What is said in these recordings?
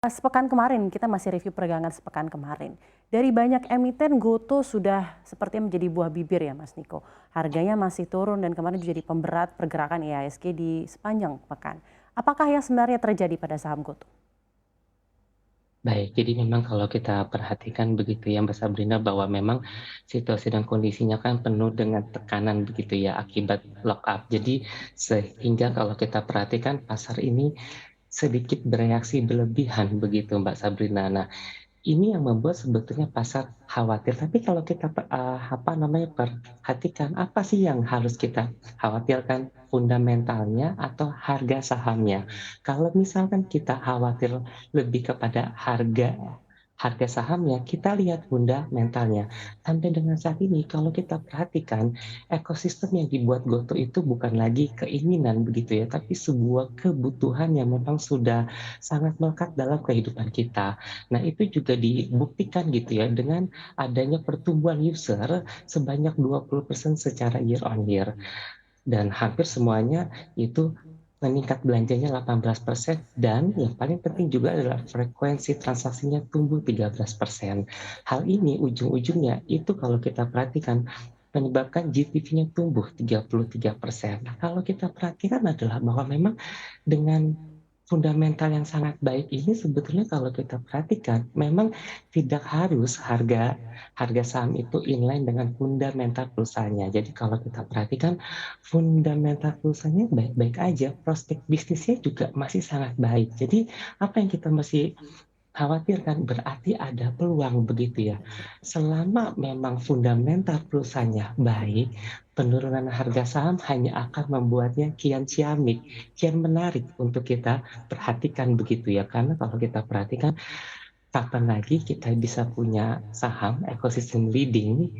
Sepekan kemarin, kita masih review perdagangan sepekan kemarin. Dari banyak emiten, GoTo sudah sepertinya menjadi buah bibir ya Mas Niko. Harganya masih turun dan kemarin jadi pemberat pergerakan IHSG di sepanjang pekan. Apakah yang sebenarnya terjadi pada saham GoTo? Baik, jadi memang kalau kita perhatikan begitu ya Mbak Sabrina, bahwa memang situasi dan kondisinya kan penuh dengan tekanan begitu ya akibat lockup. Jadi sehingga kalau kita perhatikan pasar ini sedikit bereaksi berlebihan begitu Mbak Sabrina. Nah, ini yang membuat sebetulnya pasar khawatir, tapi kalau kita perhatikan apa sih yang harus kita khawatirkan, fundamentalnya atau harga sahamnya? Kalau misalkan kita khawatir lebih kepada harga sahamnya, kita lihat fundamentalnya. Sampai dengan saat ini kalau kita perhatikan, ekosistem yang dibuat GoTo itu bukan lagi keinginan begitu ya, tapi sebuah kebutuhan yang memang sudah sangat melekat dalam kehidupan kita. Nah, itu juga dibuktikan gitu ya dengan adanya pertumbuhan user sebanyak 20% secara year on year, dan hampir semuanya itu meningkat belanjanya 18%, dan yang paling penting juga adalah frekuensi transaksinya tumbuh 13%. Hal ini ujung-ujungnya itu kalau kita perhatikan menyebabkan GTV-nya tumbuh 33%. Nah, kalau kita perhatikan adalah bahwa memang dengan fundamental yang sangat baik ini sebetulnya kalau kita perhatikan memang tidak harus harga harga saham itu inline dengan fundamental perusahaannya. Jadi kalau kita perhatikan fundamental perusahaannya baik-baik aja, prospek bisnisnya juga masih sangat baik. Jadi apa yang kita masih khawatirkan berarti ada peluang begitu ya. Selama memang fundamental perusahaannya baik, penurunan harga saham hanya akan membuatnya kian ciamik, kian menarik untuk kita perhatikan begitu ya. Karena kalau kita perhatikan, kapan lagi kita bisa punya saham ekosistem leading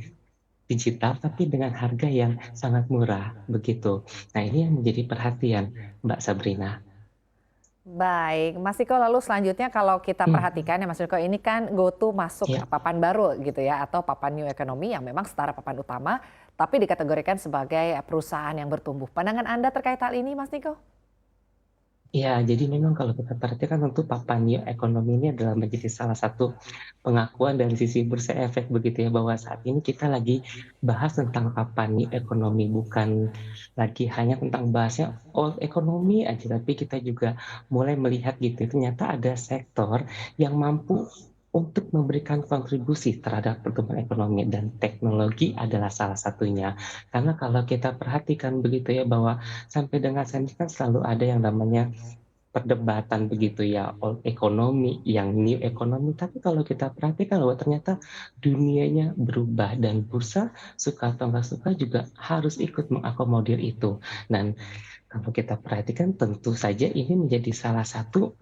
digital tapi dengan harga yang sangat murah begitu. Nah, ini yang menjadi perhatian Mbak Sabrina. Baik, Mas Niko, lalu selanjutnya kalau kita Hmm, perhatikan ya Mas Niko, ini kan GoTo masuk ya. papan baru gitu ya, atau papan new economy yang memang setara papan utama, tapi dikategorikan sebagai perusahaan yang bertumbuh. Pandangan Anda terkait hal ini Mas Niko? Ya, jadi memang kalau kita perhatikan tentu papan new economy ini adalah menjadi salah satu pengakuan dari sisi Bursa Efek begitu ya, bahwa saat ini kita lagi bahas tentang papan new economy, bukan lagi hanya tentang bahasnya old economy aja, tapi kita juga mulai melihat gitu, ternyata ada sektor yang mampu untuk memberikan kontribusi terhadap pertumbuhan ekonomi, dan teknologi adalah salah satunya. Karena kalau kita perhatikan begitu ya, bahwa sampai dengan saat ini kan selalu ada yang namanya perdebatan begitu ya, old economy, yang new economy, tapi kalau kita perhatikan bahwa ternyata dunianya berubah dan bursa suka atau nggak suka juga harus ikut mengakomodir itu. Dan kalau kita perhatikan tentu saja ini menjadi salah satu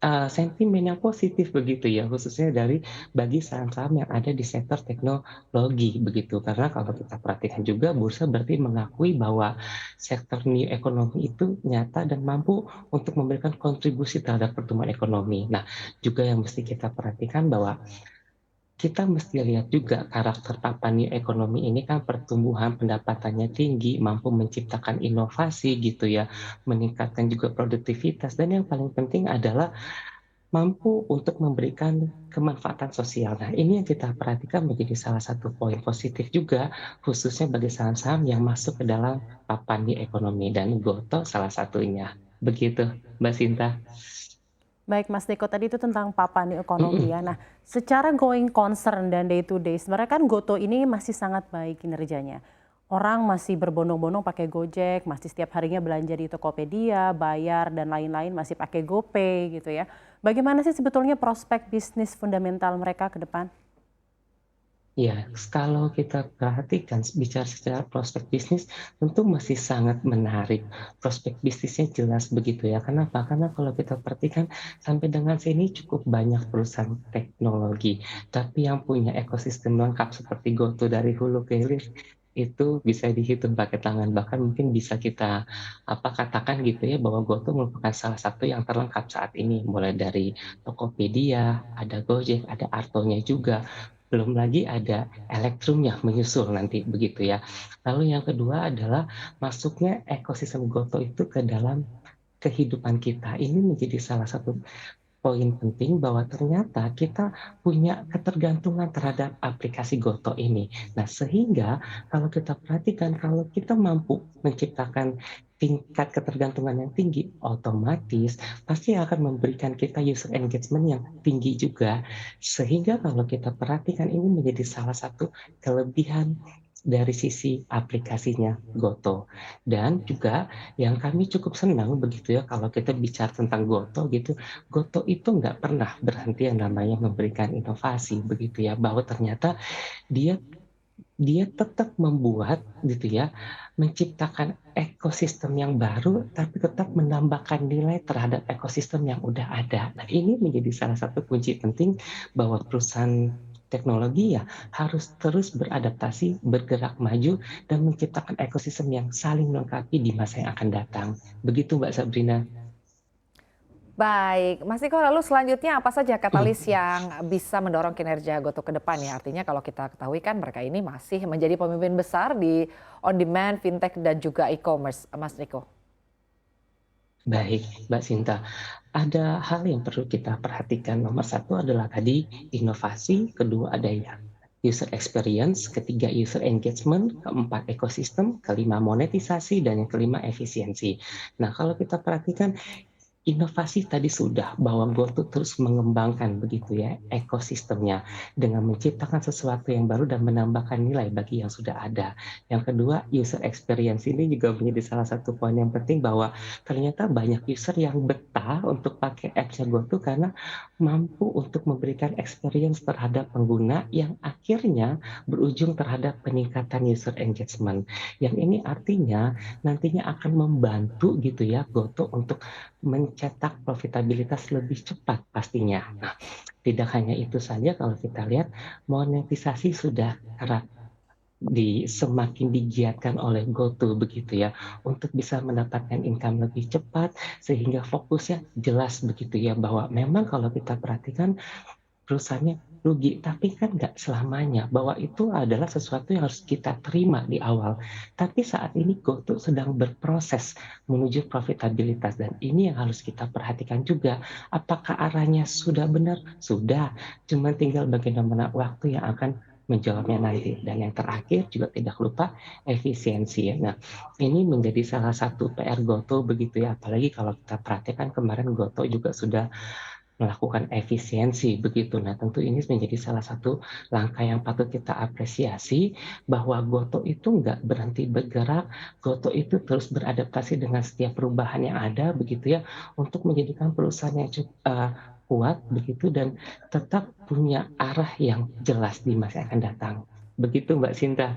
sentimen yang positif begitu ya, khususnya dari bagi saham-saham yang ada di sektor teknologi begitu. Karena kalau kita perhatikan juga bursa berarti mengakui bahwa sektor new economy itu nyata dan mampu untuk memberikan kontribusi terhadap pertumbuhan ekonomi. Nah, juga yang mesti kita perhatikan bahwa kita mesti lihat juga karakter papan new ekonomi ini kan pertumbuhan pendapatannya tinggi, mampu menciptakan inovasi gitu ya, meningkatkan juga produktivitas, dan yang paling penting adalah mampu untuk memberikan kemanfaatan sosial. Nah, ini yang kita perhatikan menjadi salah satu poin positif juga, khususnya bagi saham-saham yang masuk ke dalam papan new ekonomi, dan GoTo salah satunya. Begitu, Mbak Sinta. Baik Mas Niko, tadi itu tentang papan ekonomi ya. Mm-mm. Nah, secara going concern dan day to day, sebenarnya kan GoTo ini masih sangat baik kinerjanya. Orang masih berbondong-bondong pakai Gojek, masih setiap harinya belanja di Tokopedia, bayar dan lain-lain masih pakai GoPay gitu ya. Bagaimana sih sebetulnya prospek bisnis fundamental mereka ke depan? Ya, kalau kita perhatikan bicara secara prospek bisnis, tentu masih sangat menarik. Prospek bisnisnya jelas begitu ya. Kenapa? Karena kalau kita perhatikan sampai dengan sini cukup banyak perusahaan teknologi, tapi yang punya ekosistem lengkap seperti GoTo dari hulu ke hilir itu bisa dihitung pakai tangan. Bahkan mungkin bisa kita katakan gitu ya, bahwa GoTo merupakan salah satu yang terlengkap saat ini. Mulai dari Tokopedia, ada Gojek, ada Artonya juga. Belum lagi ada Elektrum yang menyusul nanti begitu ya. Lalu yang kedua adalah masuknya ekosistem GoTo itu ke dalam kehidupan kita. Ini menjadi salah satu poin penting bahwa ternyata kita punya ketergantungan terhadap aplikasi Gotoh ini. Nah, sehingga kalau kita perhatikan, kalau kita mampu menciptakan tingkat ketergantungan yang tinggi, otomatis pasti akan memberikan kita user engagement yang tinggi juga. Sehingga kalau kita perhatikan ini menjadi salah satu kelebihan dari sisi aplikasinya Gotoh. Dan juga yang kami cukup senang begitu ya kalau kita bicara tentang Gotoh gitu, Gotoh itu nggak pernah berhenti yang namanya memberikan inovasi begitu ya, bahwa ternyata dia dia tetap membuat gitu ya, menciptakan ekosistem yang baru, tapi tetap menambahkan nilai terhadap ekosistem yang udah ada. Nah, ini menjadi salah satu kunci penting bahwa perusahaan teknologi ya harus terus beradaptasi, bergerak maju, dan menciptakan ekosistem yang saling melengkapi di masa yang akan datang. Begitu Mbak Sabrina. Baik, Mas Niko, lalu selanjutnya apa saja katalis yang bisa mendorong kinerja Gotoh ke depan ya? Artinya kalau kita ketahui kan mereka ini masih menjadi pemimpin besar di on demand, fintech dan juga e-commerce, Mas Niko. Baik, Mbak Sinta. Ada hal yang perlu kita perhatikan. Nomor satu adalah tadi inovasi, kedua ada yang user experience, ketiga user engagement, keempat ekosistem, kelima monetisasi, dan yang kelima efisiensi. Nah, kalau kita perhatikan inovasi tadi sudah, bahwa GoTo terus mengembangkan begitu ya ekosistemnya dengan menciptakan sesuatu yang baru dan menambahkan nilai bagi yang sudah ada. Yang kedua, user experience ini juga menjadi salah satu poin yang penting bahwa ternyata banyak user yang betah untuk pakai apps-nya GoTo karena mampu untuk memberikan experience terhadap pengguna yang akhirnya berujung terhadap peningkatan user engagement. Yang ini artinya nantinya akan membantu gitu ya GoTo untuk mencetak profitabilitas lebih cepat pastinya. Nah, tidak hanya itu saja kalau kita lihat monetisasi sudah erat semakin digiatkan oleh GoTo begitu ya, untuk bisa mendapatkan income lebih cepat sehingga fokusnya jelas begitu ya, bahwa memang kalau kita perhatikan perusahaannya rugi, tapi kan nggak selamanya, bahwa itu adalah sesuatu yang harus kita terima di awal. Tapi saat ini GoTo sedang berproses menuju profitabilitas dan ini yang harus kita perhatikan juga. Apakah arahnya sudah benar? Sudah, cuma tinggal bagaimana waktu yang akan menjawabnya nanti. Dan yang terakhir juga tidak lupa efisiensi ya. Nah, ini menjadi salah satu PR GoTo begitu ya, apalagi kalau kita perhatikan kemarin GoTo juga sudah melakukan efisiensi begitu. Nah, tentu ini menjadi salah satu langkah yang patut kita apresiasi bahwa Gotoh itu nggak berhenti bergerak, Gotoh itu terus beradaptasi dengan setiap perubahan yang ada begitu ya, untuk menjadikan perusahaan yang kuat begitu dan tetap punya arah yang jelas di masa yang akan datang. Begitu Mbak Sinta.